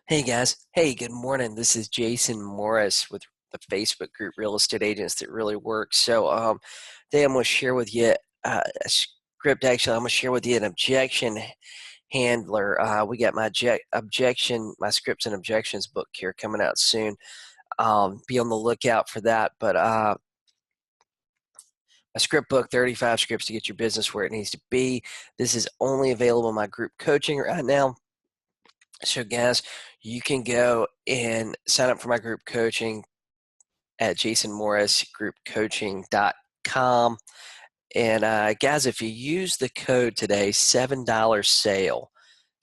Hey guys, hey, good morning. This is Jason Morris with the Facebook group Real Estate Agents That Really Work. Today I'm going to share with you a script. Actually, I'm going to share with you an objection handler. We got my scripts and objections book here coming out soon. Be on the lookout for that. But a script book, 35 scripts to get your business where it needs to be. This is only available in my group coaching right now. So guys, you can go and sign up for my group coaching at jasonmorrisgroupcoaching.com. And guys, if you use the code today, $7 sale,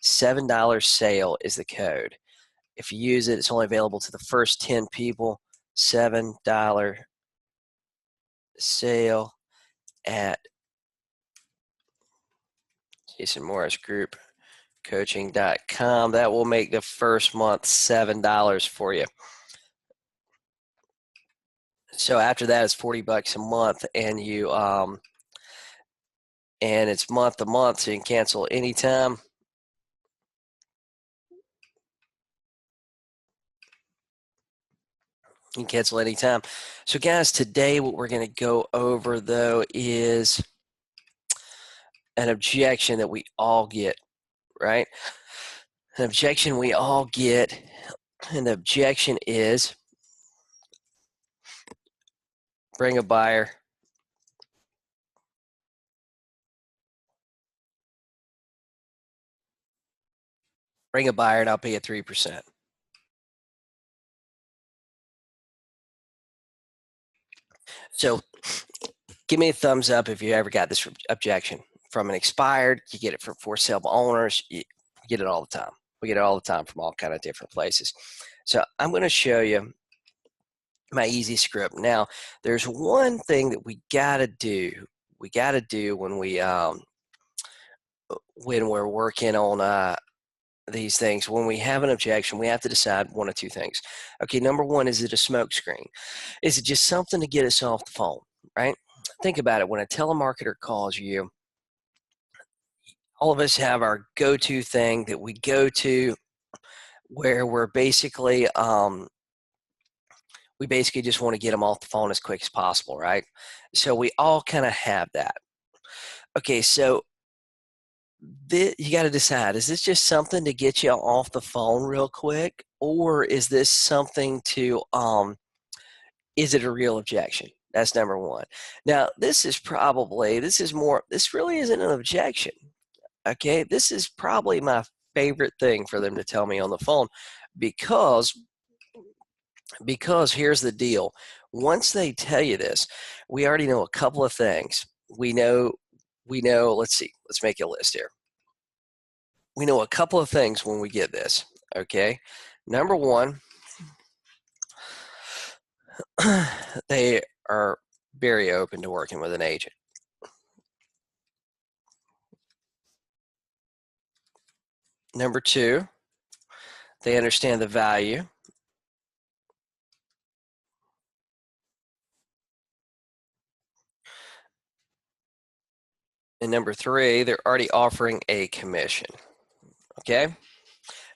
$7 sale is the code. If you use it, it's only available to the first 10 people, $7 sale at jasonmorrisgroupcoaching.com. That will make the first month $7 for you. So after that, it's $40 a month, and it's month to month, so you can cancel anytime. You can cancel anytime. So guys, today what we're going to go over though is an objection that we all get, right? An objection we all get, and the objection is bring a buyer. Bring a buyer and I'll pay you 3%. So give me a thumbs up if you ever got this objection from an expired. You get it from for sale owners. You get it all the time. We get it all the time from all kind of different places. So I'm going to show you my easy script. Now, there's one thing that we got to do. We got to do when we're working on these things. When we have an objection, we have to decide one of two things. Okay, number one, is it a smoke screen? Is it just something to get us off the phone, right? Think about it. When a telemarketer calls you, all of us have our go-to thing that we go to where we basically just want to get them off the phone as quick as possible, right? So we all kind of have that. Okay, so you got to decide, is this just something to get you off the phone real quick, or is this something to is it a real objection? That's number one. Now, this really isn't an objection. Okay, this is probably my favorite thing for them to tell me on the phone, because here's the deal. Once they tell you this, we already know a couple of things. We know, let's see, let's make a list here. We know a couple of things when we get this, okay? Number one, they are very open to working with an agent. Number two, they understand the value. And number three, they're already offering a commission. Okay?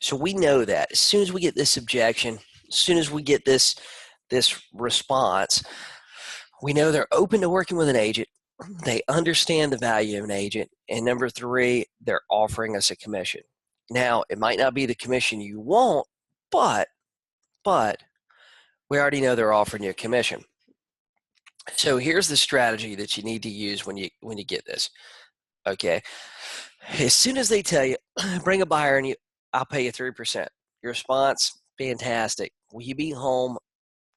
So we know that as soon as we get this objection, as soon as we get this response, we know they're open to working with an agent. They understand the value of an agent. And number three, they're offering us a commission. Now, it might not be the commission you want, but we already know they're offering you a commission. So here's the strategy that you need to use when you get this. Okay, as soon as they tell you, bring a buyer and I'll pay you 3%. Your response, fantastic. Will you be home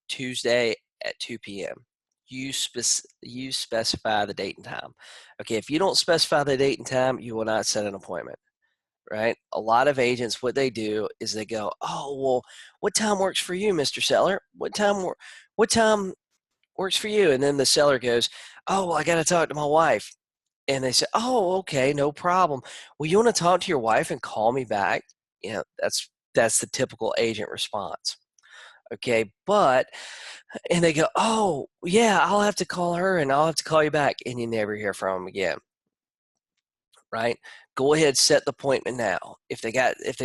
Tuesday at 2 p.m.? You specify the date and time. Okay, if you don't specify the date and time, you will not set an appointment, right? A lot of agents, what they do is they go, oh, well, what time works for you, Mr. Seller? What time works for you? And then the seller goes, oh, well, I got to talk to my wife. And they say, oh, okay, no problem. Well, you want to talk to your wife and call me back? You know, that's the typical agent response. Okay, and they go, oh, yeah, I'll have to call her and I'll have to call you back. And you never hear from them again, right? Go ahead, set the appointment now. If they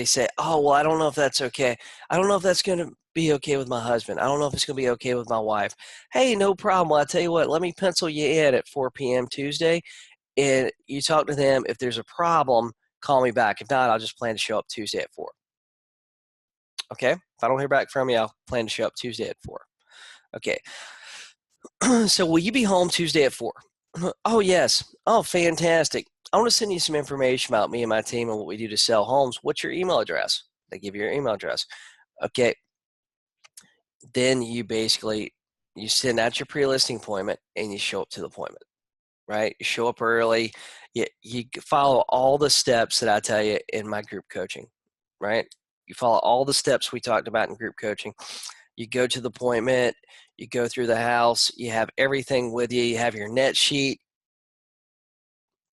say, oh, well, I don't know if that's okay. I don't know if that's going to be okay with my husband. I don't know if it's going to be okay with my wife. Hey, no problem. Well, I tell you what, let me pencil you in at 4 p.m. Tuesday, and you talk to them. If there's a problem, call me back. If not, I'll just plan to show up Tuesday at 4. Okay? If I don't hear back from you, I'll plan to show up Tuesday at 4. Okay. So will you be home Tuesday at 4? Oh, yes. Oh, fantastic. I want to send you some information about me and my team and what we do to sell homes. What's your email address? They give you your email address. Okay. Then you send out your pre-listing appointment and you show up to the appointment, right? You show up early. You follow all the steps that I tell you in my group coaching, right? You follow all the steps we talked about in group coaching. You go to the appointment, you go through the house, you have everything with you, you have your net sheet,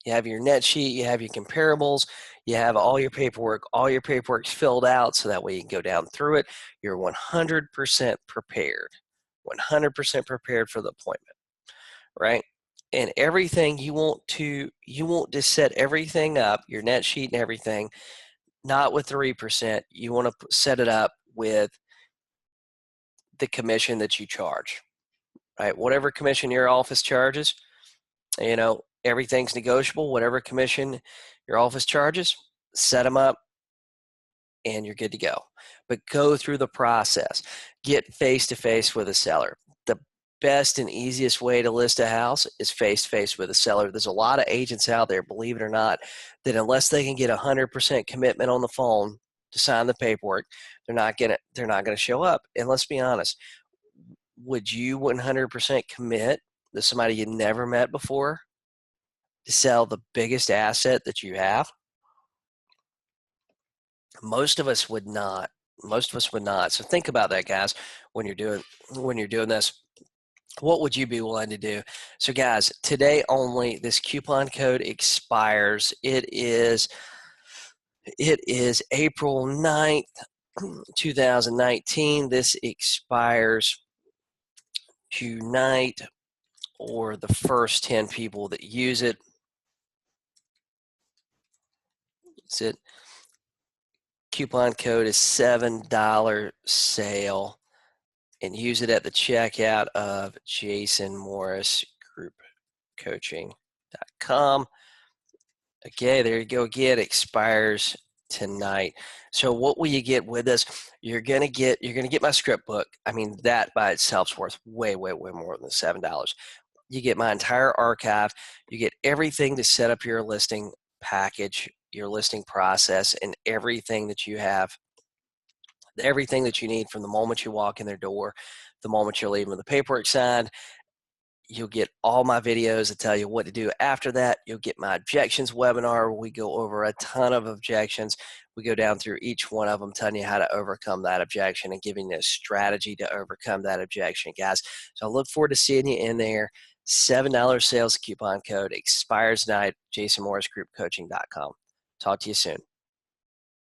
you have your comparables, you have all your paperwork's filled out so that way you can go down through it. You're 100% prepared, 100% prepared for the appointment, right? And everything you want to set everything up, your net sheet and everything, not with 3%. You want to set it up with the commission that you charge, right? Whatever commission your office charges, everything's negotiable. Whatever commission your office charges, set them up and you're good to go. But go through the process. Get face-to-face with a seller. The best and easiest way to list a house is face-to-face with a seller. There's a lot of agents out there, believe it or not, that unless they can get 100% commitment on the phone to sign the paperwork, they're not gonna show up. And let's be honest, would you 100% commit to somebody you never met before to sell the biggest asset that you have? Most of us would not. So think about that, guys, when you're doing this. What would you be willing to do? So guys, today only, this coupon code expires. It is April 9th, 2019. This expires tonight, or the first 10 people that use it. That's it. Coupon code is $7 sale, and use it at the checkout of jasonmorrisgroupcoaching.com. Okay, there you go again. Expires tonight. So what will you get with this? You're gonna get my script book. I mean, that by itself is worth way more than $7. You get my entire archive. You get everything to set up your listing package, your listing process, and everything that you need from the moment you walk in their door, the moment you're leaving with the paperwork signed. You'll get all my videos that tell you what to do after that. You'll get my objections webinar where we go over a ton of objections. We go down through each one of them, telling you how to overcome that objection and giving you a strategy to overcome that objection, guys. So I look forward to seeing you in there. $7 sales coupon code expires tonight, jasonmorrisgroupcoaching.com. Talk to you soon.